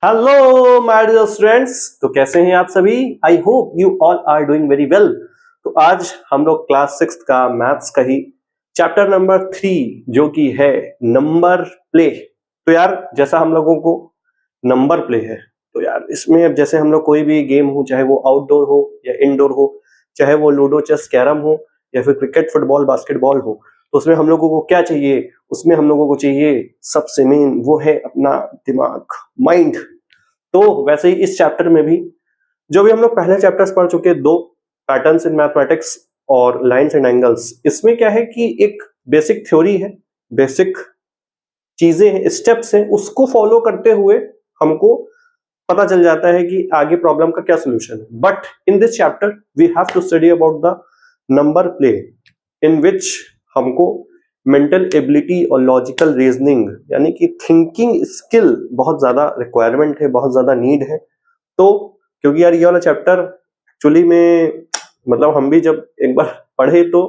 Hello my dear students. तो कैसे हैं आप सभी? I hope you all are doing very well. तो आज हम लोग क्लास 6 का मैथ्स का ही चैप्टर नंबर 3 जो कि है नंबर प्ले। तो यार जैसा हम लोगों को नंबर प्ले है, तो यार इसमें अब जैसे हम लोग कोई भी गेम हो, चाहे वो आउटडोर हो या इंडोर हो, चाहे वो लूडो चेस कैरम हो या फिर क्रिकेट फुटबॉल बास्केटबॉल हो, तो उसमें हम लोगों को क्या चाहिए? उसमें हम लोगों को चाहिए सबसे मेन वो है अपना दिमाग, माइंड। तो वैसे ही इस चैप्टर में भी जो भी हम लोग पहले चैप्टर्स पढ़ चुके हैं, दो पैटर्न्स इन मैथमेटिक्स और लाइंस एंड एंगल्स, इसमें क्या है कि एक बेसिक थ्योरी है, बेसिक चीजें हैं, स्टेप्स हैं, उसको फॉलो करते हुए हमको पता चल जाता है कि आगे प्रॉब्लम का क्या सोल्यूशन है। But in this chapter we have to study about the number play in which हमको मेंटल एबिलिटी और लॉजिकल रीजनिंग यानी कि थिंकिंग स्किल बहुत ज्यादा रिक्वायरमेंट है, बहुत ज्यादा नीड है। तो क्योंकि यार ये वाला चैप्टर एक्चुअली में मतलब हम भी जब एक बार पढ़े तो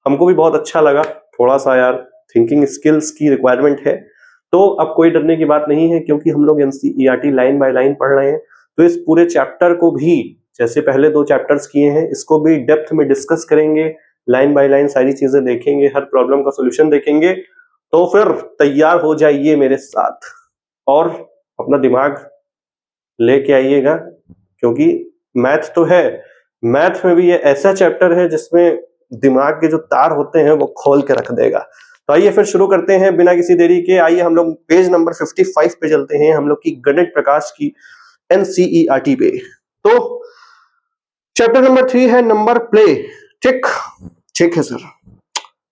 हमको भी बहुत अच्छा लगा। थोड़ा सा यार थिंकिंग स्किल्स की रिक्वायरमेंट है, तो अब कोई डरने की बात नहीं है क्योंकि हम लोग एनसीईआरटी लाइन बाय लाइन पढ़ रहे हैं। तो इस पूरे चैप्टर को भी जैसे पहले दो चैप्टर्स किए हैं, इसको भी डेप्थ में डिस्कस करेंगे, लाइन बाय लाइन सारी चीजें देखेंगे, हर प्रॉब्लम का सोल्यूशन देखेंगे। तो फिर तैयार हो जाइए मेरे साथ और अपना दिमाग लेके आइएगा, क्योंकि मैथ तो है, मैथ में भी ये ऐसा चैप्टर है जिसमें दिमाग के जो तार होते हैं वो खोल के रख देगा। तो आइए फिर शुरू करते हैं बिना किसी देरी के। आइए हम लोग पेज नंबर 55 पे चलते हैं, हम लोग की गणित प्रकाश की एनसीईआरटी पे। तो चैप्टर नंबर 3 है नंबर प्ले। ठीक ठीक है सर।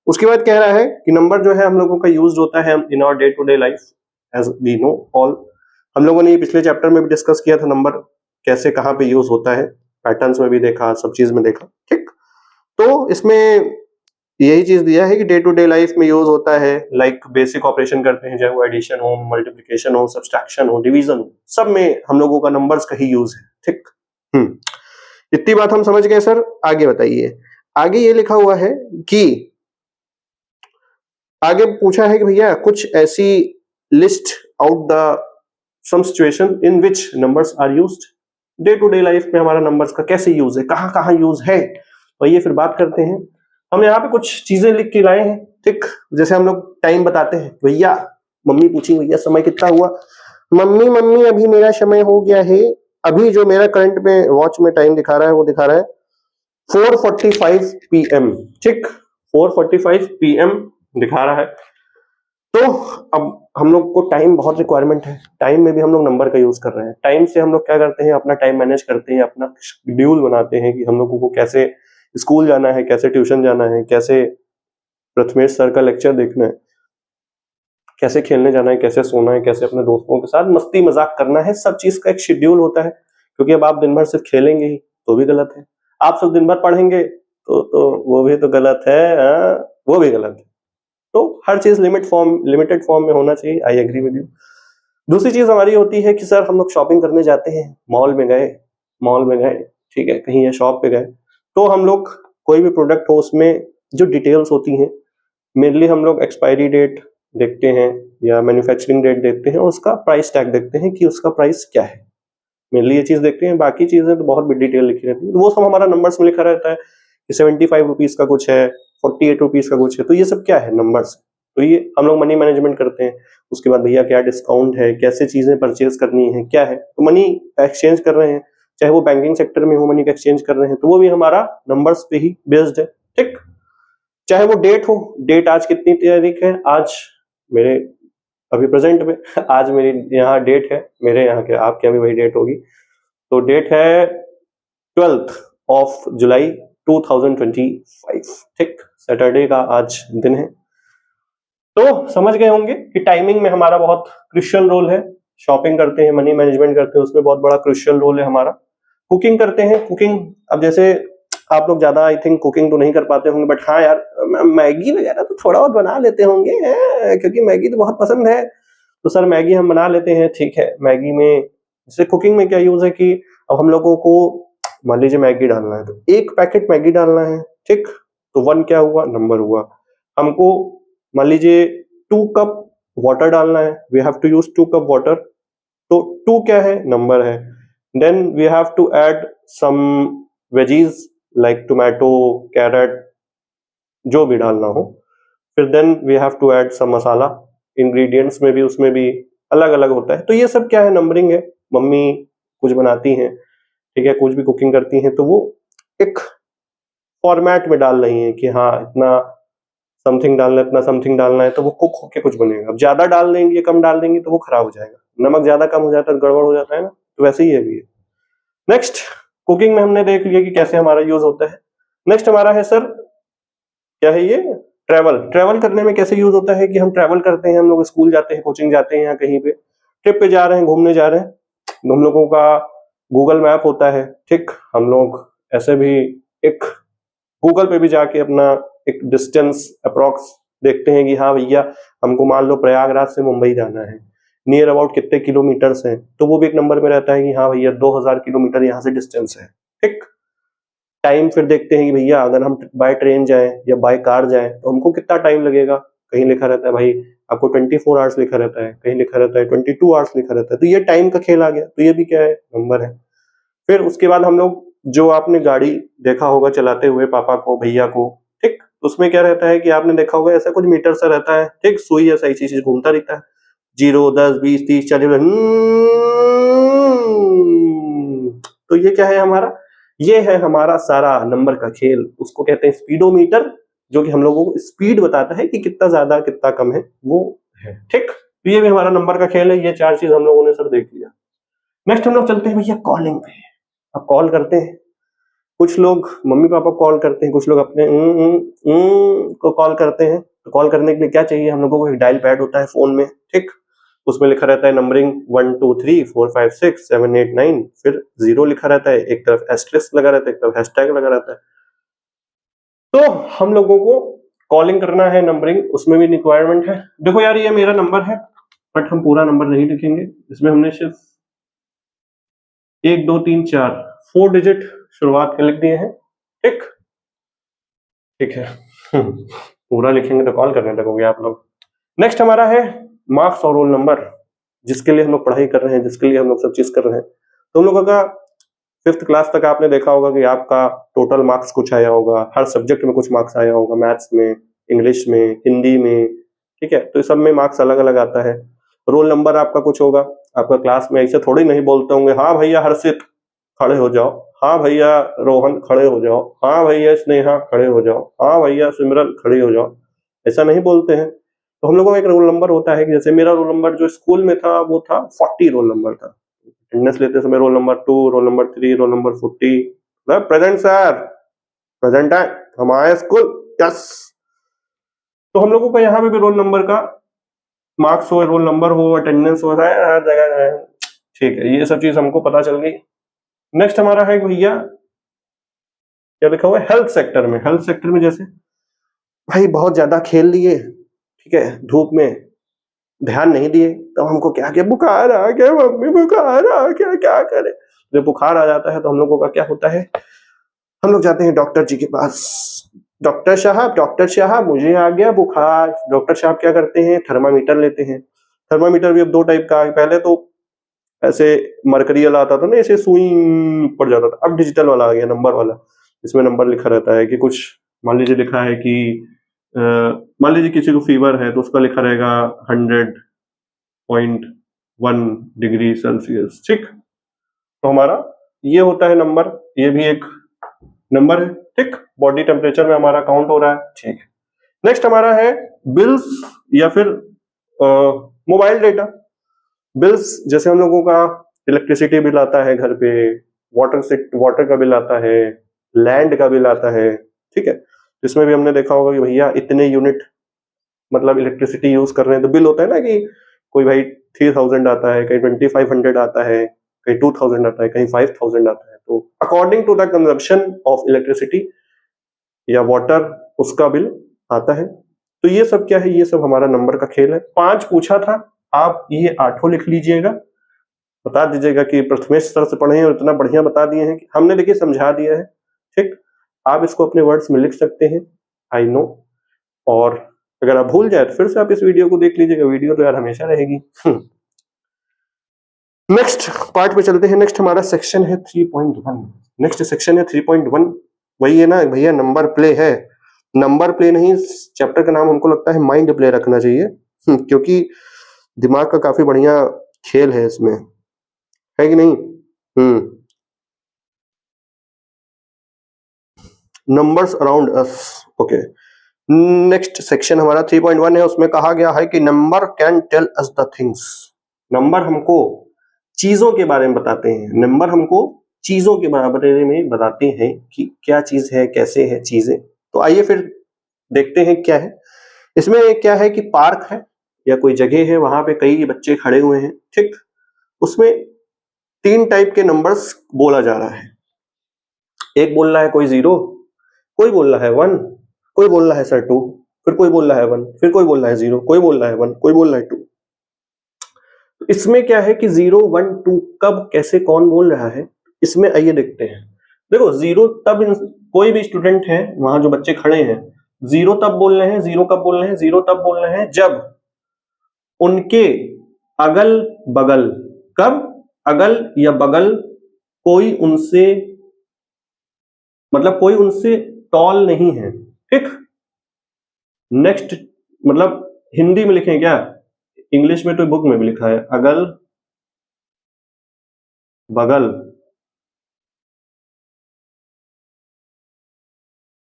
उसके बाद कह रहा है कि नंबर जो है हम लोगों का यूज होता है in our day to day life, as we know all. हम लोगों ने ये पिछले चैप्टर में भी डिस्कस किया था, नंबर कैसे कहाँ पे यूज होता है, पैटर्न्स में भी देखा, सब चीज में देखा। ठीक, तो इसमें यही चीज दिया है कि डे टू डे लाइफ में यूज होता है, लाइक बेसिक ऑपरेशन करते हैं, चाहे वो एडिशन हो, मल्टीप्लिकेशन हो, सब्सट्रैक्शन हो, डिवीजन हो, सब में हम लोगों का नंबर्स का ही यूज है। ठीक, इतनी बात हम समझ गए सर। आगे बताइए। आगे ये लिखा हुआ है कि आगे पूछा है कि भैया कुछ ऐसी list out the some situation in which numbers are used. Day to day life में हमारा नंबर्स का कैसे यूज है, कहाँ कहाँ यूज है, तो ये फिर बात करते हैं। हम यहाँ पे कुछ चीजें लिख के लाए हैं। ठीक, जैसे हम लोग टाइम बताते हैं, भैया मम्मी पूछी भैया समय कितना हुआ, मम्मी मम्मी अभी मेरा समय हो गया है, अभी जो मेरा करंट में वॉच में टाइम दिखा रहा है वो दिखा रहा है 4:45 PM। ठीक, 4:45 PM दिखा रहा है। तो अब हम लोग को टाइम बहुत रिक्वायरमेंट है, टाइम में भी हम लोग नंबर का यूज कर रहे हैं। टाइम से हम लोग क्या करते हैं, अपना टाइम मैनेज करते हैं, अपना शेड्यूल बनाते हैं कि हम लोगों को कैसे स्कूल जाना है, कैसे ट्यूशन जाना है, कैसे प्रथमेश सर का लेक्चर देखना है, कैसे खेलने जाना है, कैसे सोना है, कैसे अपने दोस्तों के साथ मस्ती मजाक करना है। सब चीज का एक शेड्यूल होता है, क्योंकि अब आप दिन भर सिर्फ खेलेंगे ही तो भी गलत है, आप सब दिन भर पढ़ेंगे तो वो भी तो गलत है। वो भी गलत है। तो हर चीज लिमिटेड फॉर्म में होना चाहिए। I agree with you. दूसरी चीज हमारी होती है कि सर हम लोग शॉपिंग करने जाते हैं, मॉल में गए, ठीक है, कहीं या शॉप पे गए, तो हम लोग कोई भी प्रोडक्ट हो उसमें जो डिटेल्स होती हैं, मेनली हम लोग एक्सपायरी डेट देखते हैं या मैन्युफैक्चरिंग डेट देखते हैं और उसका प्राइस टैग देखते हैं कि उसका प्राइस क्या है। मेनली ये चीज देखते हैं, बाकी चीजें तो बहुत डिटेल लिखी रहती है, तो वो सब हमारा नंबर्स में लिखा रहता है कि 75 रुपीज का कुछ है, 48 रुपीज का कुछ है। तो ये सब क्या है, नंबर्स। तो ये हम लोग मनी मैनेजमेंट करते हैं। उसके बाद भैया क्या डिस्काउंट है, कैसे चीजें परचेज करनी है, क्या है, तो मनी एक्सचेंज कर रहे हैं, चाहे वो बैंकिंग सेक्टर में हो, मनी का एक्सचेंज कर रहे हैं, तो वो भी हमारा नंबर्स पे ही बेस्ड है। ठीक, चाहे वो डेट हो, डेट आज कितनी तारीख है, आज मेरे अभी प्रेजेंट में आज मेरी यहाँ डेट है, मेरे यहाँ के आपके अभी वही डेट होगी। तो डेट है 12 जुलाई 2025। ठीक, सैटरडे का आज दिन है। तो समझ गए होंगे कि टाइमिंग में हमारा बहुत क्रुशियल रोल है। शॉपिंग करते हैं, मनी मैनेजमेंट करते हैं, उसमें बहुत बड़ा क्रुशियल रोल है हमारा। कुकिंग करते हैं, कुकिंग अब जैसे आप लोग ज्यादा आई थिंक कुकिंग तो नहीं कर पाते होंगे, बट हाँ यार मैगी वगैरह तो थोड़ा बहुत बना लेते होंगे, क्योंकि मैगी तो बहुत पसंद है। तो सर मैगी हम बना लेते हैं। ठीक है, मैगी में जैसे कुकिंग में क्या यूज है कि अब हम लोगों को मान लीजिए मैगी डालना है, तो एक पैकेट मैगी डालना है। ठीक, तो 1 क्या हुआ, नंबर हुआ। हमको मान लीजिए 2 कप वाटर डालना है, we have to use 2 cup water. तो 2 क्या है, नंबर है। Then we have to add some veggies like tomato, carrot, जो भी डालना हो। फिर then we have to add some masala, ingredients में भी उसमें भी अलग अलग होता है। तो ये सब क्या है, नंबरिंग है। मम्मी कुछ बनाती हैं, ठीक है, कुछ भी कुकिंग करती हैं, तो वो एक फॉर्मेट में डाल रही हैं कि हाँ इतना समथिंग डालना है, इतना समथिंग डालना है, तो वो कुक होके कुछ बनेगा। अब ज्यादा डाल देंगे, कम डाल देंगे तो वो खराब हो जाएगा। नमक ज्यादा कम हो जाता है, गड़बड़ हो जाता है ना, तो वैसे ही है भी। नेक्स्ट, कुकिंग में हमने देख लिया कि कैसे हमारा यूज होता है। नेक्स्ट हमारा है सर, क्या है ये, ट्रैवल। ट्रैवल करने में कैसे यूज होता है कि हम ट्रैवल करते हैं, हम लोग स्कूल जाते हैं, कोचिंग जाते हैं, या कहीं पे ट्रिप पे जा रहे हैं, घूमने जा रहे हैं, तो हम लोगों का गूगल मैप होता है, ठीक। हम लोग ऐसे भी एक गूगल पे भी जाके अपना एक डिस्टेंस अप्रोक्स देखते हैं कि हाँ भैया हमको मान लो प्रयागराज से मुंबई जाना है, नियर अबाउट कितने किलोमीटर्स हैं, तो वो भी एक नंबर में रहता है कि हाँ भैया 2000 किलोमीटर यहाँ से डिस्टेंस है, ठीक। टाइम फिर देखते हैं कि भैया अगर हम बाय ट्रेन जाएं या बाय कार जाएं तो हमको कितना टाइम लगेगा। कहीं लिखा रहता है भाई आपको 24 आवर्स लिखा रहता है, कहीं लिखा रहता है 22 आवर्स लिखा रहता है, तो ये टाइम का खेल आ गया, तो ये भी क्या है, नंबर है। फिर उसके बाद हम लोग, जो आपने गाड़ी देखा होगा चलाते हुए पापा को, भैया को, ठीक, उसमें क्या रहता है कि आपने देखा होगा ऐसा कुछ मीटर सा रहता है, ठीक, सुई ऐसा ऐसी चीज घूमता रहता है, 0 10 20 30 40, तो ये क्या है हमारा, ये है हमारा सारा नंबर का खेल। उसको कहते हैं स्पीडोमीटर, जो कि हम लोगों को स्पीड बताता है कि कितना ज्यादा कितना कम है, वो है, ठीक। तो ये भी हमारा नंबर का खेल है। ये 4 चीज हम लोगों ने सर देख लिया। नेक्स्ट हम लोग चलते हैं भैया कॉलिंग पे। अब कॉल करते हैं, कुछ लोग मम्मी पापा कॉल करते हैं, कुछ लोग अपने को कॉल करते हैं। तो कॉल करने के लिए क्या चाहिए, हम लोगों को एक डायल पैड होता है फोन में, ठीक। उसमें लिखा रहता है नंबरिंग 1 2 3 4 5 6 7 8 9, फिर 0 लिखा रहता है, एक तरफ एस्टेरिस्क लगा रहता है, एक तरफ हैशटैग लगा रहता है। तो हम लोगों को कॉलिंग करना है, नंबरिंग उसमें भी रिक्वायरमेंट है। देखो यार ये मेरा नंबर है, बट हम पूरा नंबर नहीं लिखेंगे, इसमें हमने सिर्फ 1 2 3 4 4 डिजिट शुरुआत के लिख दिए हैं, ठीक, ठीक है। पूरा लिखेंगे तो कॉल करने लगोगे आप लोग। नेक्स्ट हमारा है मार्क्स और रोल नंबर, जिसके लिए हम लोग पढ़ाई कर रहे हैं, जिसके लिए हम लोग सब चीज कर रहे हैं। तो हम लोगों का 5th क्लास तक आपने देखा होगा कि आपका टोटल मार्क्स कुछ आया होगा, हर सब्जेक्ट में कुछ मार्क्स आया होगा, मैथ्स में, इंग्लिश में, हिंदी में, ठीक है। तो इस सब में मार्क्स अलग अलग आता है। रोल नंबर आपका कुछ होगा। आपका क्लास में ऐसे थोड़ी नहीं बोलते होंगे हाँ भैया हर्षित खड़े हो जाओ, हाँ भैया रोहन खड़े हो जाओ, हाँ भैया स्नेहा खड़े हो जाओ, हाँ भैया सिमरन खड़े हो जाओ, ऐसा नहीं बोलते हैं। तो हम लोगों का एक रोल नंबर होता है कि जैसे मेरा रोल नंबर जो स्कूल में था वो था 40 रोल नंबर था। अटेंडेंस लेते समय roll number 2, roll number 3, roll number 40, present sir, present है, हम आए स्कूल, यस। तो हम लोगों का यहाँ पे भी रोल नंबर का मार्क्स हो, रोल नंबर हो, अटेंडेंस हो, हर जगह है, ठीक है। ये सब चीज हमको पता चल गई। नेक्स्ट हमारा है भैया, क्या लिखा हुआ है, हेल्थ सेक्टर में। हेल्थ सेक्टर में जैसे भाई बहुत ज्यादा खेल लिए, ठीक है, धूप में ध्यान नहीं दिए, तो हमको क्या क्या बुखार आ गया मम्मी, बुखार आ गया, क्या करें। जब बुखार आ जाता है तो हम लोगों का क्या होता है, हम लोग जाते हैं डॉक्टर जी के पास। डॉक्टर साहब मुझे आ गया बुखार। डॉक्टर साहब क्या करते हैं, थर्मामीटर लेते हैं। थर्मामीटर भी अब 2 टाइप का है, पहले तो ऐसे मरकरी वाला आता था ना, ऐसे सुई पड़ जाता था, अब डिजिटल वाला आ गया, नंबर वाला। इसमें नंबर लिखा रहता है कि कुछ, मान लीजिए लिखा है कि मान लीजिए किसी को फीवर है तो उसका लिखा रहेगा 100.1 डिग्री सेल्सियस, ठीक। तो हमारा ये होता है नंबर, ये भी एक नंबर है, ठीक। बॉडी टेम्परेचर में हमारा काउंट हो रहा है, ठीक। नेक्स्ट हमारा है बिल्स या फिर मोबाइल डेटा। बिल्स जैसे हम लोगों का इलेक्ट्रिसिटी बिल आता है घर पे, वाटर का बिल आता है, लैंड का बिल आता है, ठीक है। इसमें भी हमने देखा होगा कि भैया इतने यूनिट मतलब इलेक्ट्रिसिटी यूज कर रहे हैं, तो बिल होता है ना कि कोई भाई 3000 आता है, कहीं 2500 आता है, कहीं 2000 आता है, कहीं 5000 आता है। तो according to the consumption of electricity या वाटर उसका बिल आता है। तो ये सब क्या है, ये सब हमारा नंबर का खेल है। 5 पूछा था, आप ये 8 लिख लीजिएगा, बता दीजिएगा कि प्रथमेश सर से पढ़े हैं और इतना बढ़िया बता दिए हैं कि हमने देखिए समझा दिया है, ठीक। आप इसको अपने वर्ड्स में लिख सकते हैं, आई नो। और अगर आप भूल जाए तो फिर से आप इस वीडियो को देख लीजिएगा, वीडियो तो यार हमेशा रहेगी। नेक्स्ट पार्ट पे चलते हैं। नेक्स्ट हमारा सेक्शन है 3.1। नेक्स्ट सेक्शन है 3.1। वही है ना भैया, नंबर प्ले है। नंबर प्ले नहीं, चैप्टर का नाम हमको लगता है माइंड प्ले रखना चाहिए, क्योंकि दिमाग का काफी बढ़िया खेल है इसमें, है कि नहीं? Numbers around us. Okay, next section हमारा 3.1 है। उसमें कहा गया है कि number can tell us the things. Number हमको चीजों के बारे में बताते हैं। नंबर हमको चीजों के बारे में बताते हैं कि क्या चीज है, कैसे है चीजें। तो आइए फिर देखते हैं क्या है इसमें। क्या है कि पार्क है या कोई जगह है, वहां पे कई बच्चे खड़े हुए हैं, ठीक। उसमें 3 टाइप के नंबर्स बोला जा रहा है। एक बोल रहा है कोई 0, कोई बोल रहा है 1, कोई बोल रहा है सर 2, फिर कोई बोल रहा है 1, फिर कोई बोल रहा है 0, कोई बोल रहा है 1, कोई बोल रहा है 2। इसमें क्या है कि 0, 1, 2 कब कैसे कौन बोल रहा है, इसमें आइए देखते हैं। देखो 0 तब कोई भी स्टूडेंट है वहां जो बच्चे खड़े हैं, 0 तब बोल रहे हैं, 0 कब बोल रहे हैं, 0 तब बोल रहे हैं जब उनके अगल बगल, कब अगल या बगल कोई उनसे, मतलब कोई उनसे टॉल नहीं है, ठीक। नेक्स्ट, मतलब हिंदी में लिखें क्या, इंग्लिश में तो बुक में भी लिखा है, अगल बगल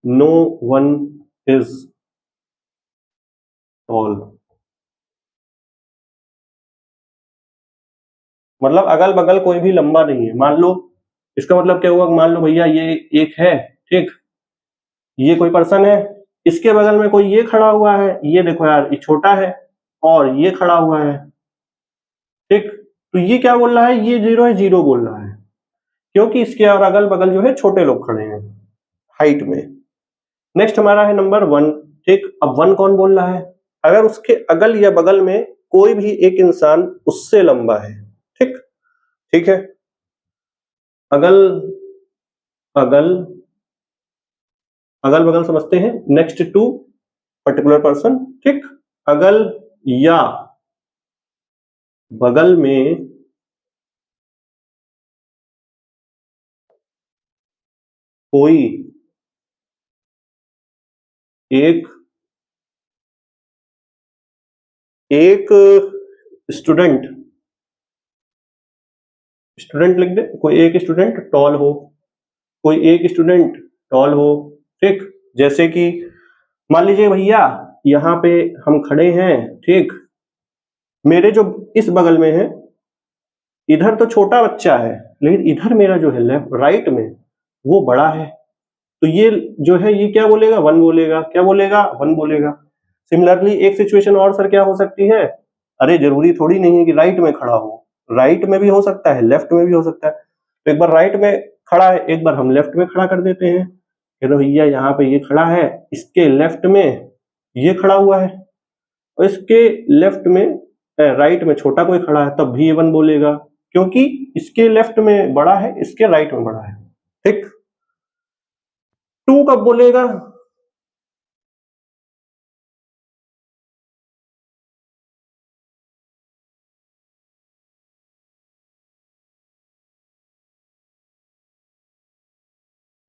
नो वन इज टॉल। मतलब अगल बगल कोई भी लंबा नहीं है। मान लो, इसका मतलब क्या हुआ, मान लो भैया ये एक है, ठीक, ये कोई पर्सन है, इसके बगल में कोई ये खड़ा हुआ है, ये देखो यार ये छोटा है, और ये खड़ा हुआ है, ठीक। तो ये क्या बोल रहा है, ये 0 है, 0 बोल रहा है, क्योंकि इसके और अगल बगल जो है छोटे लोग खड़े हैं हाइट में। नेक्स्ट हमारा है नंबर 1, ठीक। अब 1 कौन बोल रहा है, अगर उसके अगल या बगल में कोई भी एक इंसान उससे लंबा है, ठीक, ठीक है। अगल अगल अगल बगल समझते हैं। नेक्स्ट टू पर्टिकुलर पर्सन, ठीक। अगल या बगल में कोई एक एक स्टूडेंट, स्टूडेंट लिख दे, कोई एक स्टूडेंट टॉल हो, कोई एक स्टूडेंट टॉल हो, ठीक। जैसे कि मान लीजिए भैया यहाँ पे हम खड़े हैं, ठीक, मेरे जो इस बगल में है, इधर तो छोटा बच्चा है, लेकिन इधर मेरा जो है लेफ्ट राइट में वो बड़ा है, तो ये जो है ये क्या बोलेगा, 1 बोलेगा, क्या बोलेगा, 1 बोलेगा। सिमिलरली एक सिचुएशन और सर क्या हो सकती है, अरे जरूरी थोड़ी नहीं है कि राइट में खड़ा हो, राइट में भी हो सकता है, लेफ्ट में भी हो सकता है। तो एक बार राइट में खड़ा है, एक बार हम लेफ्ट में खड़ा कर देते हैं कि भैया यहाँ पे ये खड़ा है, इसके लेफ्ट में ये खड़ा हुआ है, और इसके लेफ्ट में राइट में छोटा कोई खड़ा है, तब भी ये 1 बोलेगा, क्योंकि इसके लेफ्ट में बड़ा है, इसके राइट में बड़ा है, ठीक। 2 कब बोलेगा,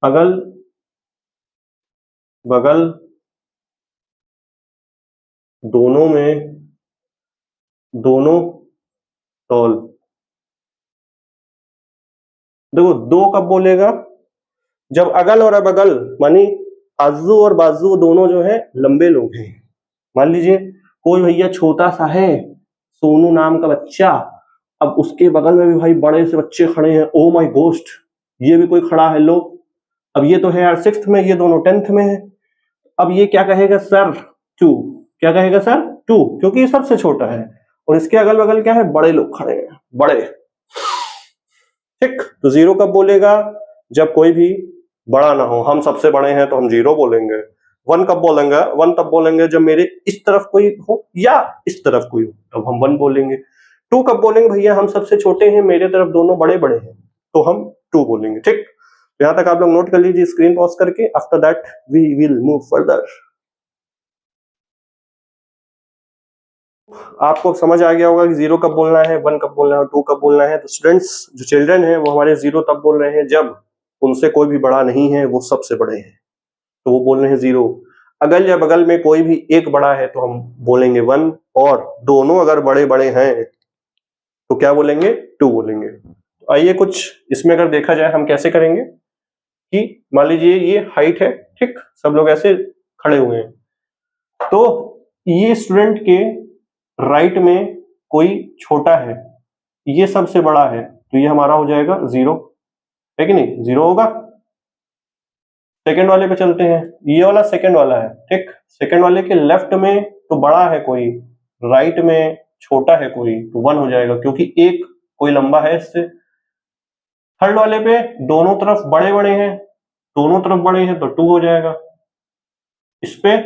अगल बगल दोनों में दोनों टॉल। देखो 2 कब बोलेगा, जब अगल और बगल मानी आजू और बाजू दोनों जो है लंबे लोग हैं। मान लीजिए कोई भैया छोटा सा है, सोनू नाम का बच्चा, अब उसके बगल में भी भाई बड़े से बच्चे खड़े हैं, ओ माय गोस्ट, ये भी कोई खड़ा है, लो, अब ये तो है यार 6th में, ये दोनों 10th में है, अब ये क्या कहेगा सर 2, क्या कहेगा सर 2, क्योंकि ये सबसे छोटा है, और इसके अगल बगल क्या है, बड़े लोग खड़े हैं, बड़े, ठीक। तो 0 कब बोलेगा, जब कोई भी बड़ा ना हो, हम सबसे बड़े हैं तो हम 0 बोलेंगे। 1 कब बोलेंगे, 1 तब बोलेंगे जब मेरे इस तरफ कोई हो या इस तरफ कोई हो, तब हम 1 बोलेंगे। 2 कब बोलेंगे, भैया हम सबसे छोटे हैं, मेरे तरफ दोनों बड़े बड़े हैं, तो हम 2 बोलेंगे, ठीक। यहां तक आप लोग नोट कर लीजिए स्क्रीन पॉज करके, after that we will move further. आपको समझ आ गया होगा कि 0 कब बोलना है, 1 कब बोलना है, 2 कब बोलना है। तो स्टूडेंट्स, जो चिल्ड्रन है वो हमारे 0 तब बोल रहे हैं जब उनसे कोई भी बड़ा नहीं है, वो सबसे बड़े हैं, तो वो बोल रहे हैं 0। अगल या बगल में कोई भी एक बड़ा है तो हम बोलेंगे 1, और दोनों अगर बड़े बड़े हैं तो क्या बोलेंगे, 2 बोलेंगे। तो आइए कुछ इसमें अगर देखा जाए हम कैसे करेंगे कि मान लीजिए ये हाइट है, ठीक, सब लोग ऐसे खड़े हुए हैं, तो ये स्टूडेंट के राइट में कोई छोटा है, ये सबसे बड़ा है, तो ये हमारा हो जाएगा 0, है कि नहीं, 0 होगा। सेकंड वाले पे चलते हैं, ये वाला सेकंड वाला है, ठीक, सेकंड वाले के लेफ्ट में तो बड़ा है कोई, राइट में छोटा है कोई, तो 1 हो जाएगा क्योंकि एक कोई लंबा है इससे। थर्ड वाले पे दोनों तरफ बड़े बड़े हैं, दोनों तरफ बड़े हैं तो 2 हो जाएगा। इस पे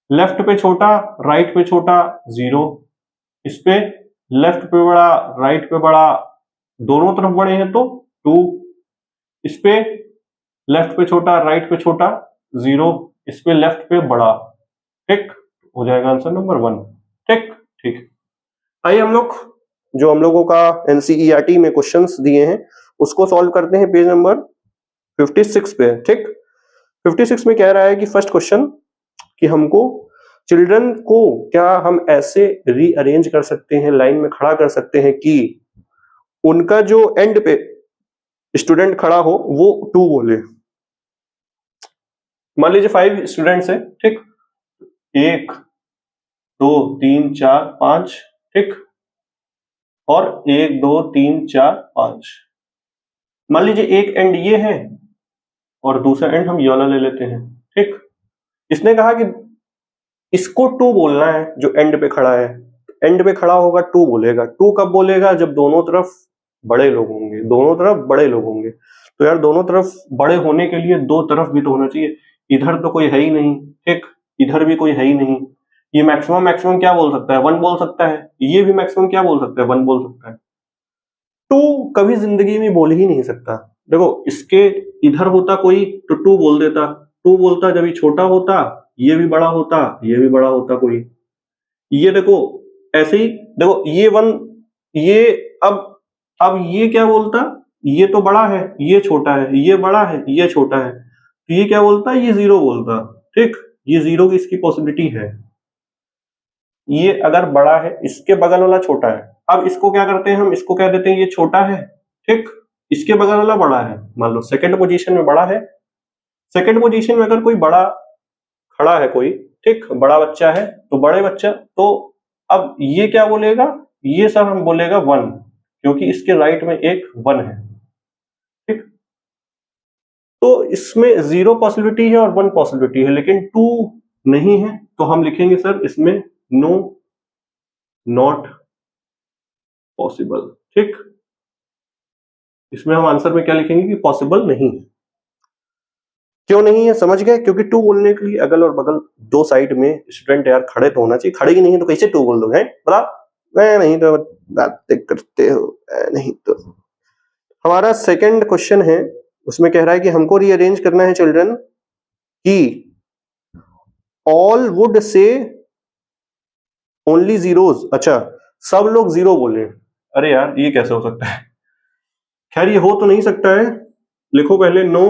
लेफ्ट पे छोटा, राइट पे छोटा, 0। इस पे लेफ्ट पे बड़ा, राइट पे बड़ा, दोनों तरफ बड़े हैं तो 2। इस पे लेफ्ट पे छोटा, राइट पे छोटा, 0। इस पे लेफ्ट पे बड़ा, ठीक, हो जाएगा आंसर नंबर 1, ठीक। ठीक, आइए हम लोग जो हम लोगों का एनसीईआरटी में क्वेश्चंस दिए हैं उसको सॉल्व करते हैं पेज नंबर 56 पे, ठीक। 56 में कह रहा है कि फर्स्ट क्वेश्चन कि हमको चिल्ड्रन को क्या हम ऐसे रीअरेंज कर सकते हैं, लाइन में खड़ा कर सकते हैं कि उनका जो एंड पे स्टूडेंट खड़ा हो वो 2 बोले। मान लीजिए 5 स्टूडेंट्स है, ठीक, 1 2 3 4 5, ठीक, और 1 2 3 4 5। मान लीजिए एक एंड ये है और दूसरा एंड हम ये वाला ले लेते हैं, ठीक। इसने कहा कि इसको 2 बोलना है जो एंड पे खड़ा है, एंड पे खड़ा होगा 2 बोलेगा। 2 कब बोलेगा, जब दोनों तरफ बड़े लोग होंगे, दोनों तरफ बड़े लोग होंगे। तो यार दोनों तरफ बड़े होने के लिए दो तरफ भी तो होना चाहिए, इधर तो कोई है ही नहीं, ठीक, इधर भी कोई है ही नहीं। ये मैक्सिमम मैक्सिमम क्या बोल सकता है, 1 बोल सकता है, ये भी मैक्सिमम क्या बोल सकता है, 1 बोल सकता है। 2 कभी जिंदगी में बोल ही नहीं सकता। देखो इसके इधर होता कोई तो 2 बोल देता, 2 बोलता जब ये छोटा होता, ये भी बड़ा होता, ये भी बड़ा होता कोई। ये देखो ऐसे ही, देखो ये 1, ये अब ये क्या बोलता, ये तो बड़ा है, ये छोटा है, ये बड़ा है, ये छोटा है, तो ये क्या बोलता, ये 0 बोलता, ठीक। ये 0 की इसकी पॉसिबिलिटी है। ये अगर बड़ा है, इसके बगल वाला छोटा है, अब इसको क्या करते हैं हम, इसको कह देते हैं ये छोटा है, ठीक, इसके बगल वाला बड़ा है। मान लो सेकंड पोजीशन में बड़ा है, सेकंड पोजीशन में अगर कोई बड़ा खड़ा है कोई, ठीक, बड़ा बच्चा है, तो बड़े बच्चा, तो अब ये क्या बोलेगा, ये सब हम बोलेगा 1, क्योंकि इसके राइट में एक 1 है, ठीक। तो इसमें 0 पॉसिबिलिटी है और 1 पॉसिबिलिटी है, लेकिन 2 नहीं है, तो हम लिखेंगे सर इसमें नो, नॉट पॉसिबल, ठीक। इसमें हम आंसर में क्या लिखेंगे कि पॉसिबल नहीं है। क्यों नहीं है, समझ गए, क्योंकि 2 बोलने के लिए अगल और बगल दो साइड में स्टूडेंट यार खड़े तो होना चाहिए, खड़े ही नहीं है तो कैसे 2 बोल दो, है बता, मैं नहीं तो बातें करते हो, नहीं तो। हमारा सेकंड क्वेश्चन है, उसमें कह रहा है कि हमको रीअरेंज करना है चिल्ड्रन कि all would say only zeros. अच्छा, सब लोग 0 बोले, अरे यार ये कैसे हो सकता है, खैर ये हो तो नहीं सकता है, लिखो पहले नो,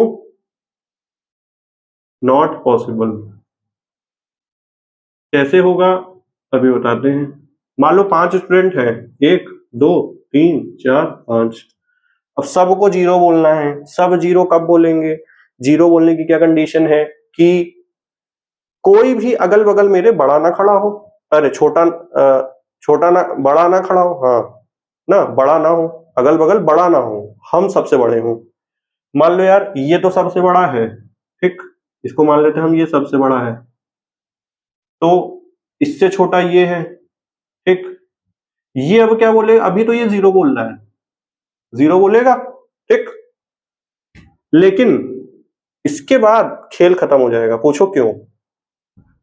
नॉट पॉसिबल। कैसे होगा अभी बताते हैं। मान लो 5 स्टूडेंट हैं, 1 2 3 4 5, अब सबको 0 बोलना है, सब 0 कब बोलेंगे, 0 बोलने की क्या कंडीशन है कि कोई भी अगल बगल मेरे बड़ा ना खड़ा हो, अरे छोटा ना, बड़ा ना खड़ा हो, हाँ ना, बड़ा ना हो, अगल बगल बड़ा ना हो, हम सबसे बड़े हों। मान लो यार ये तो सबसे बड़ा है, ठीक, इसको मान लेते हैं हम, ये सबसे बड़ा है, तो इससे छोटा ये है, ठीक। ये अब क्या बोले, अभी तो ये 0 बोल रहा है, 0 बोलेगा, ठीक, लेकिन इसके बाद खेल खत्म हो जाएगा। पूछो क्यों।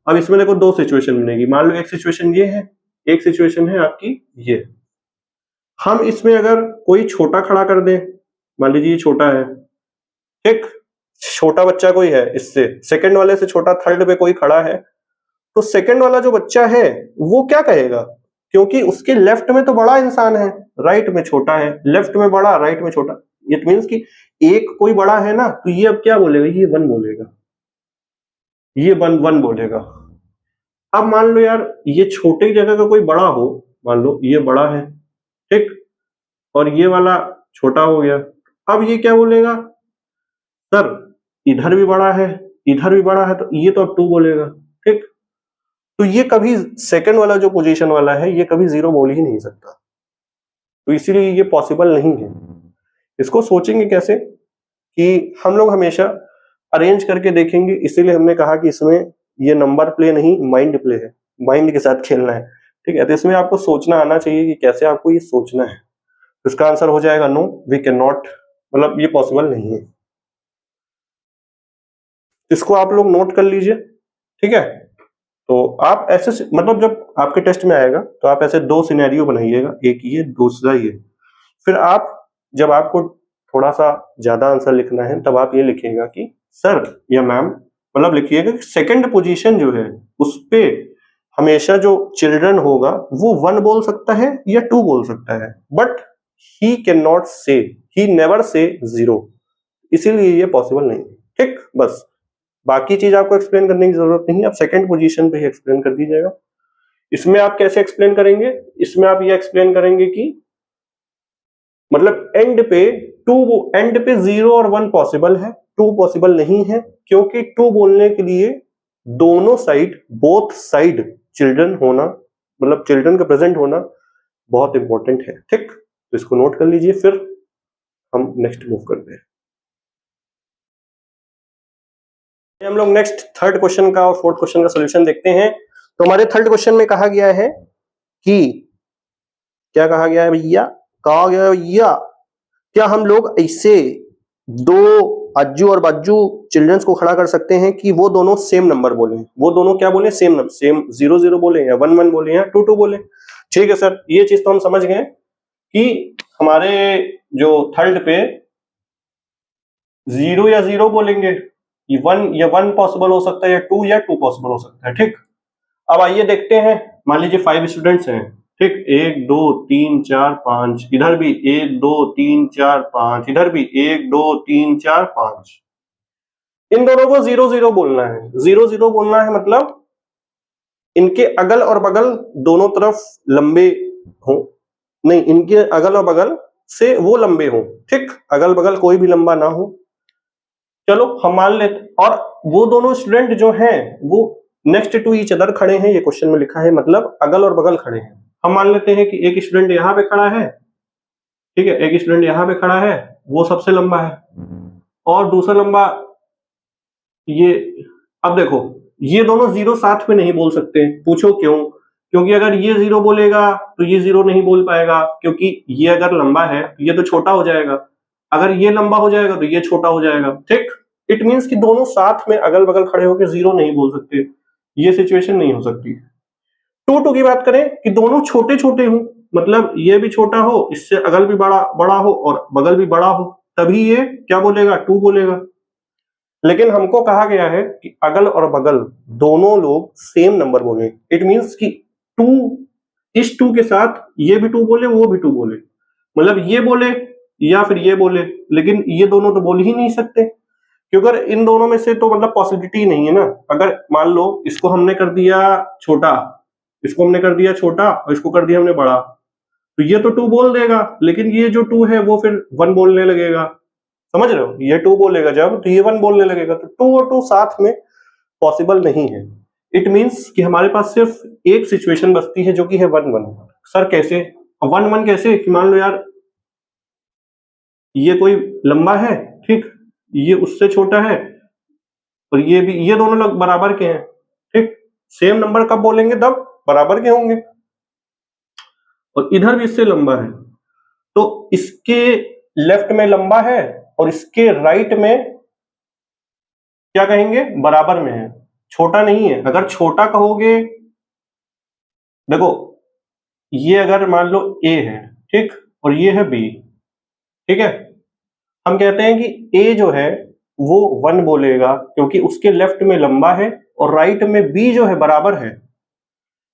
अब इसमें देखो 2 सिचुएशन बनेगी, मान लो एक सिचुएशन ये है, एक सिचुएशन है आपकी ये। हम इसमें अगर कोई छोटा खड़ा कर दें, मान लीजिए ये छोटा है, ठीक, छोटा बच्चा कोई है, इससे सेकंड वाले से छोटा थर्ड पे कोई खड़ा है, तो सेकंड वाला जो बच्चा है वो क्या कहेगा, क्योंकि उसके लेफ्ट में तो बड़ा इंसान है, राइट में छोटा है, लेफ्ट में बड़ा, राइट में छोटा। इट मींस कि एक कोई बड़ा है ना, तो ये अब क्या बोलेगा, ये वन बोलेगा, ये वन वन बोलेगा। अब मान लो यार ये छोटे जगह का कोई बड़ा हो, मान लो ये बड़ा है, ठीक, और ये वाला छोटा हो गया। अब ये क्या बोलेगा, सर इधर भी बड़ा है, इधर भी बड़ा है, तो ये तो अब टू बोलेगा, ठीक। तो ये कभी सेकंड वाला जो पोजीशन वाला है ये कभी जीरो बोल ही नहीं सकता, तो इसीलिए ये पॉसिबल नहीं है। इसको सोचेंगे कैसे कि हम लोग हमेशा अरेंज करके देखेंगे, इसीलिए हमने कहा कि इसमें ये नंबर प्ले नहीं माइंड प्ले है, माइंड के साथ खेलना है, ठीक है। तो इसमें आपको सोचना आना चाहिए कि कैसे आपको ये सोचना है। तो इसका आंसर हो जाएगा नो, वी कैन नॉट, मतलब ये पॉसिबल नहीं है। इसको आप लोग नोट कर लीजिए, ठीक है। तो आप ऐसे मतलब जब आपके टेस्ट में आएगा तो आप ऐसे दो सिनेरियो बनाइएगा, एक ये दूसरा ये। फिर आप जब आपको थोड़ा सा ज्यादा आंसर लिखना है तब आप ये लिखिएगा कि सर या मैम, मतलब लिखिएगा कि सेकंड पोजीशन जो है उस पे हमेशा जो चिल्ड्रन होगा वो वन बोल सकता है या टू बोल सकता है, बट ही कैन नॉट से, ही नेवर से जीरो, इसीलिए ये पॉसिबल नहीं है, ठीक। बस बाकी चीज आपको एक्सप्लेन करने की जरूरत नहीं है, आप सेकंड पोजीशन पे ही एक्सप्लेन कर दीजिएगा। इसमें आप कैसे एक्सप्लेन करेंगे, इसमें आप ये एक्सप्लेन करेंगे कि मतलब एंड पे जीरो और वन पॉसिबल है, टू पॉसिबल नहीं है, क्योंकि टू बोलने के लिए दोनों साइड, बोथ साइड चिल्ड्रन होना, मतलब चिल्ड्रन का प्रेजेंट होना बहुत इंपॉर्टेंट है, ठीक। तो इसको नोट कर लीजिए, फिर हम नेक्स्ट मूव करते हैं। हम लोग नेक्स्ट थर्ड क्वेश्चन का और फोर्थ क्वेश्चन का सॉल्यूशन देखते हैं। तो हमारे थर्ड क्वेश्चन में कहा गया है कि, क्या कहा गया है भैया, कहा गया भैया क्या हम लोग ऐसे दो अज्जू और बज्जू चिल्ड्रंस को खड़ा कर सकते हैं कि वो दोनों सेम नंबर बोले, वो दोनों क्या बोले, same number, same zero zero बोले या वन वन बोले या टू टू बोले, ठीक है सर। ये चीज तो हम समझ गए कि हमारे जो थर्ड पे जीरो या जीरो बोलेंगे, ये वन पॉसिबल हो सकता है या टू पॉसिबल हो सकता है, ठीक। अब आइए देखते हैं, मान लीजिए 5 स्टूडेंट्स हैं, ठीक, 1 2 3 4 5, इधर भी 1 2 3 4 5, इधर भी 1 2 3 4 5। इन दोनों को जीरो जीरो बोलना है, जीरो जीरो बोलना है, मतलब इनके अगल और बगल दोनों तरफ लंबे हो, नहीं इनके अगल और बगल से वो लंबे हो, ठीक, अगल बगल कोई भी लंबा ना हो। चलो हम मान लेते, और वो दोनों स्टूडेंट जो हैं वो नेक्स्ट टू ईच अदर खड़े हैं, ये क्वेश्चन में लिखा है, मतलब अगल और बगल खड़े हैं। हम मान लेते हैं कि एक स्टूडेंट यहाँ पे खड़ा है, ठीक है, एक स्टूडेंट यहाँ पे खड़ा है, वो सबसे लंबा है, और दूसरा लंबा ये। अब देखो ये दोनों जीरो साथ में नहीं बोल सकते, पूछो क्यों, क्योंकि अगर ये जीरो बोलेगा तो ये जीरो नहीं बोल पाएगा, क्योंकि ये अगर लंबा है तो ये तो छोटा हो जाएगा, अगर ये लंबा हो जाएगा तो ये छोटा हो जाएगा, ठीक। इट मींस कि दोनों साथ में अगल बगल खड़े होकर जीरो नहीं बोल सकते, ये सिचुएशन नहीं हो सकती। टू टू की बात करें कि दोनों छोटे छोटे हों, मतलब ये भी छोटा हो, इससे अगल भी बड़ा बड़ा हो और बगल भी बड़ा हो, तभी ये क्या बोलेगा, टू बोलेगा। लेकिन हमको कहा गया है कि अगल और बगल दोनों लोग सेम नंबर बोले, इट मींस कि टू, इस टू के साथ ये भी टू बोले वो भी टू बोले, मतलब ये बोले या फिर ये बोले, लेकिन ये दोनों तो बोल ही नहीं सकते, क्योंकि अगर इन दोनों में से तो मतलब पॉसिबिलिटी नहीं है ना। अगर मान लो इसको हमने कर दिया छोटा, इसको हमने कर दिया छोटा और इसको कर दिया हमने बड़ा, तो ये तो टू बोल देगा, लेकिन ये जो टू है वो फिर वन बोलने लगेगा, समझ रहे हो, ये टू बोलेगा जब तो ये वन बोलने लगेगा, तो टू और टू साथ में पॉसिबल नहीं है। इट मींस कि हमारे पास सिर्फ एक सिचुएशन बचती है जो कि है वन वन। सर कैसे वन वन कैसे, कि मान लो यार ये कोई लंबा है, ठीक, ये उससे छोटा है, और ये भी, ये दोनों लोग बराबर के हैं, ठीक, सेम नंबर कब बोलेंगे, तब बराबर के होंगे, और इधर भी इससे लंबा है, तो इसके लेफ्ट में लंबा है और इसके राइट में क्या कहेंगे, बराबर में है, छोटा नहीं है। अगर छोटा कहोगे, देखो ये अगर मान लो ए है, ठीक, और ये है बी, ठीक है, हम कहते हैं कि ए जो है वो वन बोलेगा क्योंकि उसके लेफ्ट में लंबा है और राइट में बी जो है बराबर है,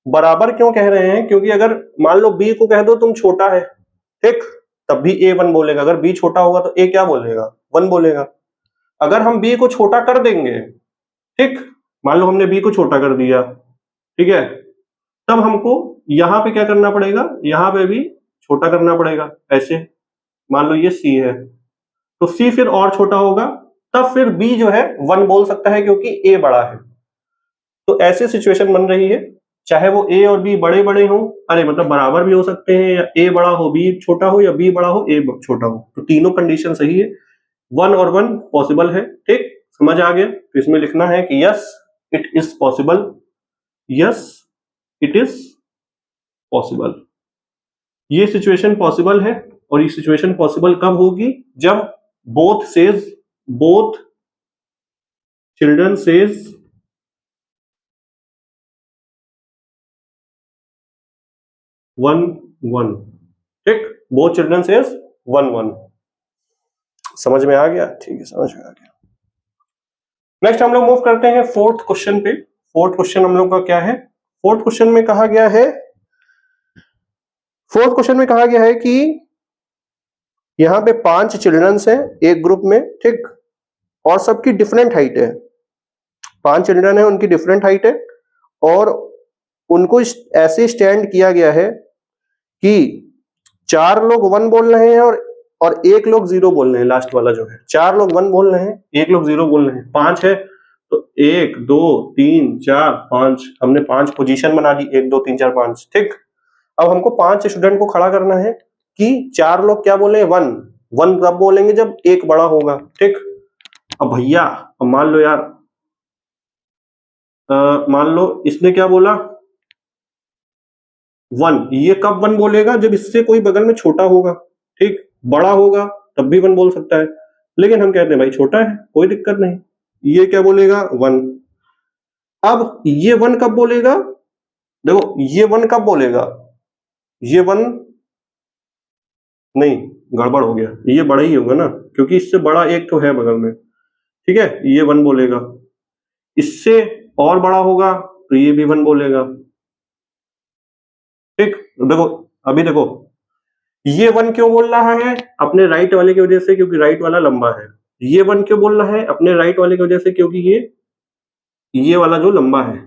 बराबर क्यों कह रहे हैं? क्योंकि अगर मान लो बी को कह दो तुम छोटा है, ठीक, तब भी ए वन बोलेगा। अगर बी छोटा होगा तो ए क्या बोलेगा? वन बोलेगा। अगर हम बी को छोटा कर देंगे, ठीक, मान लो हमने बी को छोटा कर दिया, ठीक है, तब हमको यहां पे क्या करना पड़ेगा? यहां पे भी छोटा करना पड़ेगा। ऐसे मान लो ये सी है, तो सी फिर और छोटा होगा, तब फिर बी जो है वन बोल सकता है क्योंकि ए बड़ा है। तो ऐसी सिचुएशन बन रही है, चाहे वो ए और बी बड़े बड़े हों, अरे मतलब बराबर भी हो सकते हैं, या ए बड़ा हो बी छोटा हो, या बी बड़ा हो ए छोटा हो, तो तीनों कंडीशन सही है। वन और वन पॉसिबल है, ठीक, समझ आ गया? तो इसमें लिखना है कि yes it is possible, yes it is possible. ये सिचुएशन पॉसिबल है, और ये सिचुएशन पॉसिबल कब होगी? जब both children says one one, ठीक, both children says one one. समझ में आ गया? ठीक है, समझ में आ गया। नेक्स्ट हम लोग मूव करते हैं फोर्थ क्वेश्चन पे। फोर्थ क्वेश्चन हम लोग का क्या है? फोर्थ क्वेश्चन में कहा गया है कि यहां पे 5 चिल्ड्रंस हैं एक ग्रुप में, ठीक, और सबकी डिफरेंट हाइट है। 5 चिल्ड्रन है, उनकी डिफरेंट हाइट है, और उनको ऐसे स्टैंड किया गया है कि 4 लोग वन बोल रहे हैं और 1 लोग 0 बोल रहे हैं। लास्ट वाला जो है, 4 लोग वन बोल रहे हैं, 1 लोग 0 बोल रहे हैं। 5 है तो 1 2 3 4 5, हमने 5 पोजीशन बना ली, 1 2 3 4 5, ठीक। अब हमको 5 स्टूडेंट को खड़ा करना है कि 4 लोग क्या बोले? वन। वन कब बोलेंगे? जब एक बड़ा होगा, ठीक। अब भैया अब मान लो यार, मान लो इसने क्या बोला? वन। ये कब वन बोलेगा? जब इससे कोई बगल में छोटा होगा, ठीक। बड़ा होगा तब भी वन बोल सकता है, लेकिन हम कहते हैं भाई छोटा है, कोई दिक्कत नहीं। ये क्या बोलेगा? वन। अब ये वन कब बोलेगा? देखो ये वन कब बोलेगा? ये वन नहीं, गड़बड़ हो गया, ये बड़ा ही होगा ना, क्योंकि इससे बड़ा एक तो है बगल में, ठीक है, ये वन बोलेगा। इससे और बड़ा होगा तो ये भी वन बोलेगा, ठीक। देखो अभी देखो, ये वन क्यों बोल रहा है? अपने राइट वाले की वजह से, क्योंकि राइट वाला लंबा है। ये वन क्यों बोल रहा है? अपने राइट वाले की वजह से, क्योंकि ये वाला जो लंबा है।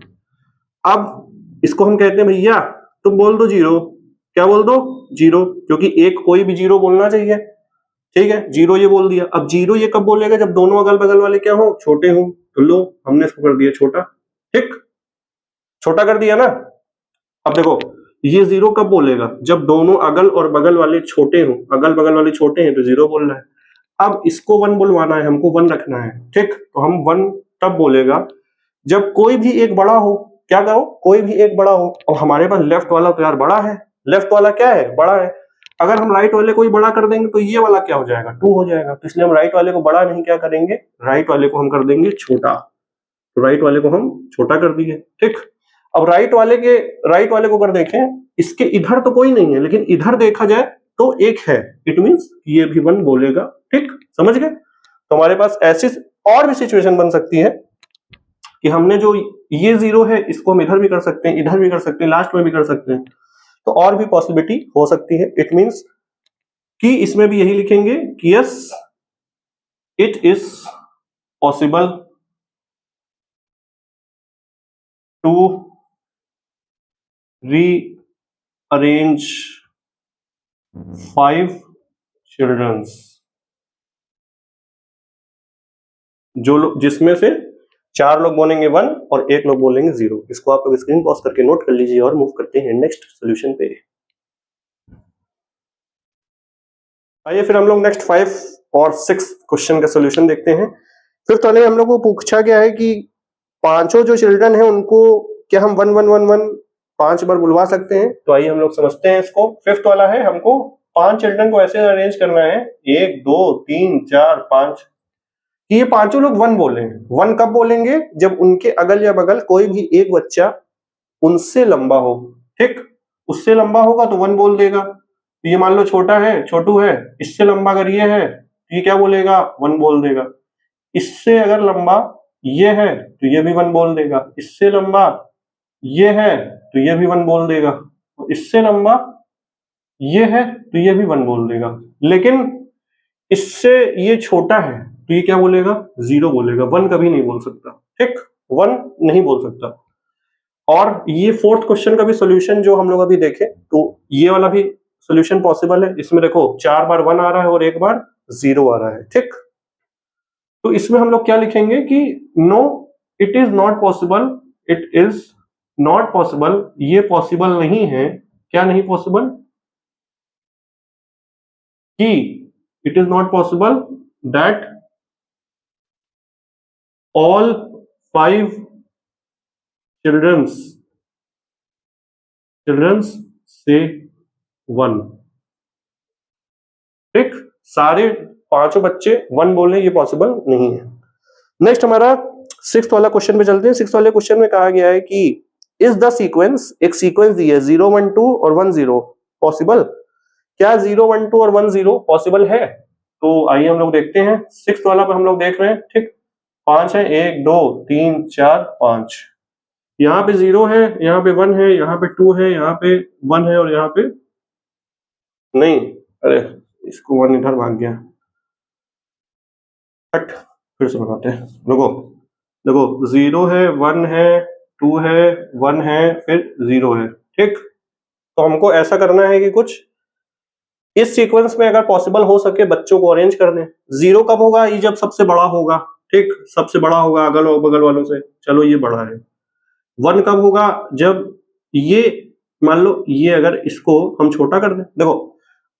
अब इसको हम कहते हैं भैया तुम बोल दो 0। क्या बोल दो? 0, क्योंकि एक कोई भी 0 बोलना चाहिए, ठीक है। 0 ये बोल दिया। अब 0 ये कब बोलेगा? जब दोनों अगल बगल वाले क्या हो? छोटे हो। तो लो हमने इसको कर दिया छोटा, ठीक, छोटा कर दिया ना। अब देखो ये 0 कब बोलेगा? जब दोनों अगल और बगल वाले छोटे हो। अगल बगल वाले छोटे हैं तो 0 बोल रहा है। अब इसको 1 बुलवाना है, हमको 1 रखना है, ठीक। तो हम 1 तब बोलेगा जब कोई भी एक बड़ा हो। क्या करो? कोई भी एक बड़ा हो। और हमारे पास लेफ्ट वाला तो यार बड़ा है, लेफ्ट वाला क्या है? बड़ा है। अगर हम राइट वाले को ही बड़ा कर देंगे तो ये वाला क्या हो जाएगा? 2 हो जाएगा। तो इसलिए हम राइट वाले को बड़ा नहीं क्या करेंगे, राइट वाले को हम कर देंगे छोटा। तो राइट वाले को हम छोटा कर दिए, ठीक। अब राइट वाले को कर देखें, इसके इधर तो कोई नहीं है, लेकिन इधर देखा जाए तो एक है, इट मींस ये भी 1 बोलेगा, ठीक, समझ गए? तो हमारे पास ऐसी और भी सिचुएशन बन सकती है कि हमने जो ये 0 है इसको हम इधर भी कर सकते हैं, इधर भी कर सकते हैं, लास्ट में भी कर सकते हैं। तो और भी पॉसिबिलिटी हो सकती है। इट मींस कि इसमें भी यही लिखेंगे कि yes it is possible to rearrange 5 childrens, जिसमें से 4 लोग बोलेंगे 1 और 1 लोग बोलेंगे 0। इसको आप लोग स्क्रीन पॉज करके नोट कर लीजिए और मूव करते हैं नेक्स्ट सॉल्यूशन पे। आइए फिर हम लोग नेक्स्ट 5 और 6 क्वेश्चन का सॉल्यूशन देखते हैं। फिफ्थ वाले हम लोग को पूछा गया है कि पांचों जो चिल्ड्रन है उनको क्या हम 1 1 1 1 5 बार बुलवा सकते हैं? तो आइए हम लोग समझते हैं इसको। फिफ्थ वाला है, हमको 5 चिल्ड्रन को ऐसे अरेंज करना है, 1 2 3 4 5, कि ये पांचों लोग 1 बोले। 1 कब बोलेंगे? जब उनके अगल या बगल कोई भी एक बच्चा उनसे लंबा हो, ठीक। उससे लंबा होगा तो 1 बोल देगा। ये मान लो छोटा है, छोटू है, इससे लंबा अगर ये है तो ये क्या बोलेगा? 1 बोल देगा। इससे अगर लंबा ये है तो ये भी 1 बोल देगा। इससे लंबा ये है तो ये भी 1 बोल देगा, इससे लंबा ये है तो ये भी 1 बोल देगा, लेकिन इससे ये छोटा है तो ये क्या बोलेगा, 0 बोलेगा, 1 कभी नहीं बोल सकता, ठीक, 1 नहीं बोल सकता। और ये फोर्थ क्वेश्चन का भी सोल्यूशन जो हम लोग अभी देखे, तो ये वाला भी सोल्यूशन पॉसिबल है। इसमें देखो 4 बार 1 आ रहा है और 1 बार 0 आ रहा है, ठीक। तो इसमें हम लोग क्या लिखेंगे कि no it is not possible, it is not possible, ये पॉसिबल नहीं है। क्या नहीं पॉसिबल? कि it is not possible that all 5 childrens से 1, ठीक, सारे 5 बच्चे 1 बोले, ये पॉसिबल नहीं है। नेक्स्ट हमारा 6th वाला क्वेश्चन पे चलते हैं। 6th वाले क्वेश्चन में कहा गया है कि इज द सीक्वेंस, एक सीक्वेंस दी है 0 1 2 और 1 0 पॉसिबल। क्या 0 1 2 और 1 0 पॉसिबल है? तो आइए हम लोग देखते हैं। 6th वाला पे हम लोग देख रहे हैं, ठीक, 5 है, 1 2 3 4 5, यहाँ पे 0 है, यहाँ पे 1 है, यहाँ पे 2 है, यहाँ पे 1 है और यहाँ पे नहीं, अरे इसको 1 इधर भाग गया, हट, फिर से बनाते हैं, रुको, देखो 0 है, 1 है, 2 है, 1 है, फिर 0 है, ठीक। तो हमको ऐसा करना है कि कुछ इस सीक्वेंस में अगर पॉसिबल हो सके बच्चों को अरेंज कर दें। 0 कब होगा? ये जब सबसे बड़ा होगा, ठीक, सबसे बड़ा होगा अगल बगल वालों से, चलो ये बड़ा है। 1 कब होगा? जब ये मान लो ये अगर इसको हम छोटा कर दें, देखो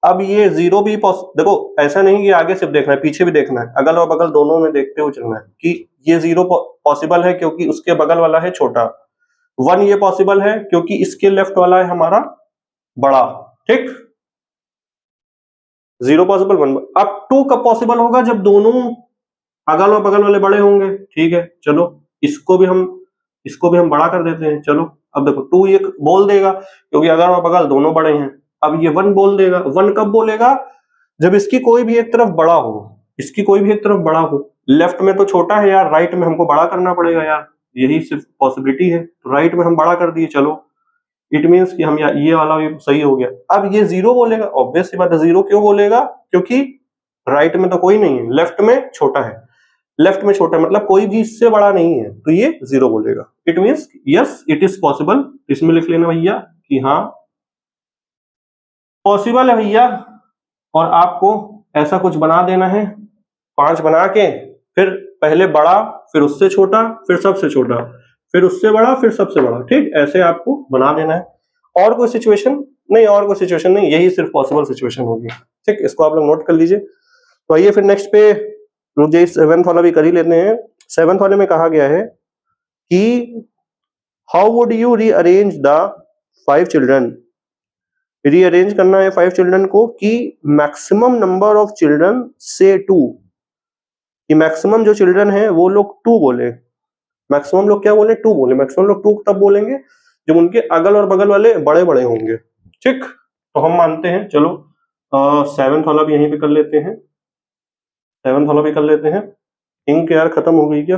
अब ये 0 भी देखो ऐसा नहीं कि आगे सिर्फ देखना है, पीछे भी देखना है, अगल और बगल दोनों में देखते हुए चलना है कि ये 0 पॉसिबल है क्योंकि उसके बगल वाला है छोटा, 1 ये पॉसिबल है क्योंकि इसके लेफ्ट वाला है हमारा बड़ा, ठीक, 0 पॉसिबल 1। अब 2 कब पॉसिबल होगा? जब दोनों अगल और बगल वाले बड़े होंगे, ठीक है, चलो इसको भी हम बड़ा कर देते हैं, चलो अब देखो 2 ये बोल देगा क्योंकि अगल और बगल दोनों बड़े हैं। अब ये 1 बोल देगा, 1 कब बोलेगा? जब इसकी कोई भी एक तरफ बड़ा हो, इसकी कोई भी एक तरफ बड़ा हो, लेफ्ट में तो छोटा है यार, राइट में हमको बड़ा करना पड़ेगा यार, यही सिर्फ पॉसिबिलिटी है, तो राइट में हम बड़ा कर दिए, चलो इट मीन्स कि हम ये वाला भी सही हो गया। अब ये 0 बोलेगा, ऑब्वियस सी बात है, 0 क्यों बोलेगा? क्योंकि राइट में तो कोई नहीं है, लेफ्ट में छोटा है, लेफ्ट में छोटा मतलब कोई भी इससे बड़ा नहीं है, तो ये 0 बोलेगा। It means yes it is possible, इसमें लिख लेना भैया कि हाँ पॉसिबल है भैया। और आपको ऐसा कुछ बना देना है, 5 बना के फिर पहले बड़ा, फिर उससे छोटा, फिर सबसे छोटा, फिर उससे बड़ा, फिर सबसे बड़ा, ठीक, ऐसे आपको बना देना है। और कोई सिचुएशन नहीं, और कोई सिचुएशन नहीं, यही सिर्फ पॉसिबल सिचुएशन होगी, ठीक, इसको आप लोग नोट कर लीजिए। तो आइए फिर नेक्स्ट पे रुक जाइए, 7th वाला भी कर ही लेते हैं। 7th वाले में कहा गया है कि how would you rearrange the 5 children, rearrange करना है 5 चिल्ड्रन को कि मैक्सिमम नंबर ऑफ चिल्ड्रन से 2, कि मैक्सिमम जो चिल्ड्रन है वो लोग 2 बोले, मैक्सिमम लोग क्या बोले? 2 बोले। मैक्सिमम लोग 2 तब बोलेंगे जब उनके अगल और बगल वाले बड़े बड़े होंगे, ठीक। तो हम मानते हैं, चलो 7th वाला भी यहीं पे कर लेते हैं, 7th वाला भी कर लेते हैं। इंक यार खत्म हो गई क्या?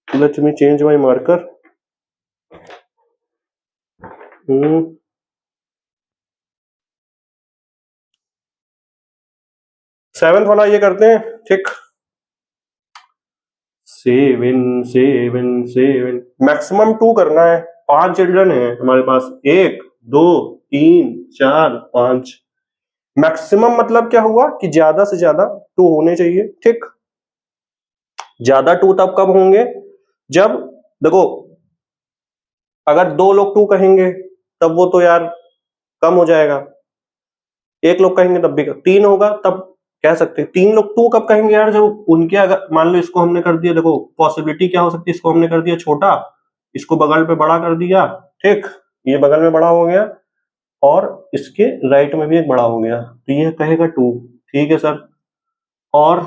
Let me change my marker. 7th वाला ये करते हैं, ठीक, 7 7 7, मैक्सिमम 2 करना है, 5 चिल्ड्रन है हमारे पास, 1 2 3 4 5, मैक्सिमम मतलब क्या हुआ कि ज्यादा से ज्यादा 2 होने चाहिए, ठीक। ज्यादा 2 तब कब होंगे? जब देखो अगर 2 लोग 2 कहेंगे तब वो तो यार कम हो जाएगा, 1 लोग कहेंगे तब भी 3 होगा, तब कह सकते हैं। 3 लोग 2 कब कहेंगे यार? जब उनके अगर मान लो इसको हमने कर दिया, देखो पॉसिबिलिटी क्या हो सकती है, इसको हमने कर दिया छोटा, इसको बगल पे बड़ा कर दिया, ठीक, ये बगल में बड़ा हो गया और इसके राइट में भी एक बड़ा हो गया, तो ये कहेगा 2, ठीक है सर। और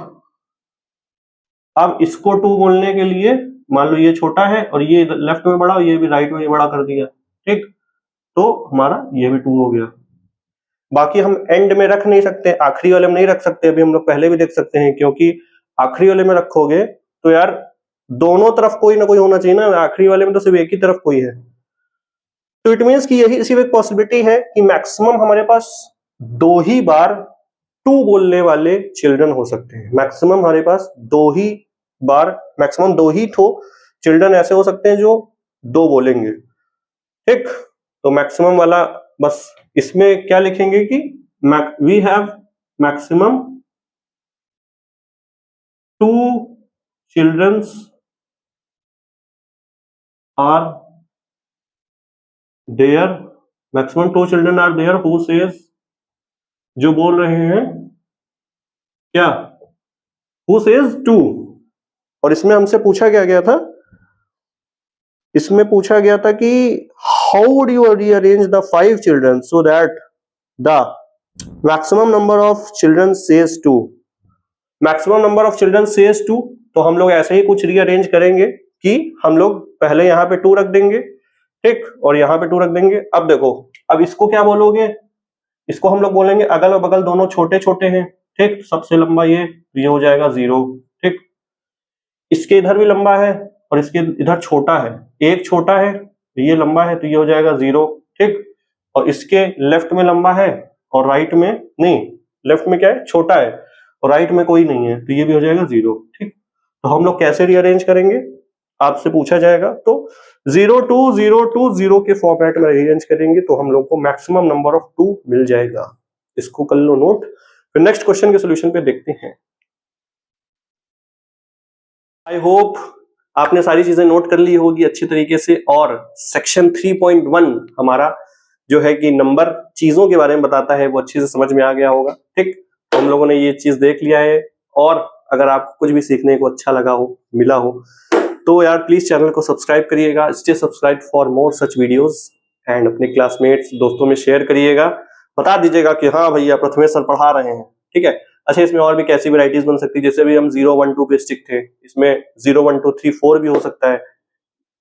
अब इसको 2 बोलने के लिए मान लो ये छोटा है और ये लेफ्ट में बड़ा और ये भी राइट में बड़ा कर दिया, ठीक, तो हमारा ये भी 2 हो गया। बाकी हम एंड में रख नहीं सकते, आखिरी वाले में नहीं रख सकते, अभी हम लोग पहले भी देख सकते हैं, क्योंकि आखिरी वाले में रखोगे तो यार दोनों तरफ कोई ना कोई होना चाहिए ना, आखिरी वाले में तो सिर्फ एक ही तरफ कोई है, तो इट मीन्स कि यही सिर्फ एक पॉसिबिलिटी है कि मैक्सिमम हमारे पास 2 ही बार 2 बोलने वाले चिल्ड्रन हो सकते हैं। मैक्सिमम हमारे पास 2 ही बार, मैक्सिमम 2 ही ठो चिल्ड्रन ऐसे हो सकते हैं जो 2 बोलेंगे। ठीक, तो मैक्सिमम वाला बस इसमें क्या लिखेंगे कि we have maximum 2 childrens are there, maximum 2 children are there who says, जो बोल रहे हैं क्या, हु सेज 2। और इसमें हमसे पूछा क्या गया था, इसमें पूछा गया था कि how would you rearrange the 5 children so that the maximum number of children says 2। Maximum number of children says 2, तो हम लोग ऐसे ही कुछ रीअरेंज करेंगे कि हम लोग पहले यहां पे 2 रख देंगे, ठीक, और यहां पे 2 रख देंगे। अब देखो, अब इसको क्या बोलोगे, इसको हम लोग बोलेंगे अगल बगल दोनों छोटे छोटे हैं, ठीक, सबसे लंबा ये हो जाएगा 0, ठीक, इसके इधर भी लंबा है और इसके इधर छोटा है, एक छोटा है ये लंबा है तो ये हो जाएगा 0, ठीक, और इसके लेफ्ट में लंबा है और राइट में नहीं, लेफ्ट में क्या है, छोटा है और राइट में कोई नहीं है तो ये भी हो जाएगा 0, ठीक। तो हम लोग कैसे रीअरेंज करेंगे, आपसे पूछा जाएगा, तो 0 2 0 2 0 के फॉर्मेट में रीअरेंज करेंगे तो हम लोग को मैक्सिमम नंबर ऑफ 2 मिल जाएगा। इसको कर लो नोट, फिर नेक्स्ट क्वेश्चन के सॉल्यूशन पे देखते हैं। आई होप आपने सारी चीजें नोट कर ली होगी अच्छी तरीके से, और सेक्शन 3.1 हमारा जो है कि नंबर चीजों के बारे में बताता है वो अच्छे से समझ में आ गया होगा, ठीक। तो हम लोगों ने ये चीज देख लिया है, और अगर आपको कुछ भी सीखने को अच्छा लगा हो, मिला हो, तो यार प्लीज चैनल को सब्सक्राइब करिएगा, stay subscribe for more such videos, and अपने क्लासमेट्स दोस्तों में शेयर करिएगा, बता दीजिएगा कि हाँ भैया प्रथमेश सर पढ़ा रहे हैं, ठीक है। अच्छा, इसमें और भी कैसी वैरायटीज बन सकती है, जैसे भी हम 0 1 2 पे स्टिक थे, इसमें 0 1 2 3 4 भी हो सकता है,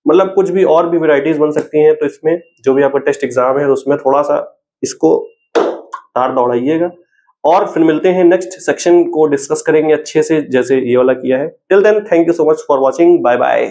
मतलब कुछ भी और भी वैरायटीज बन सकती हैं। तो इसमें जो भी आपका टेस्ट एग्जाम है उसमें थोड़ा सा इसको तार दौड़ाइएगा, और फिर मिलते हैं नेक्स्ट सेक्शन को डिस्कस करेंगे अच्छे से, जैसे ये वाला किया है। Till then thank you so much for watching, bye bye.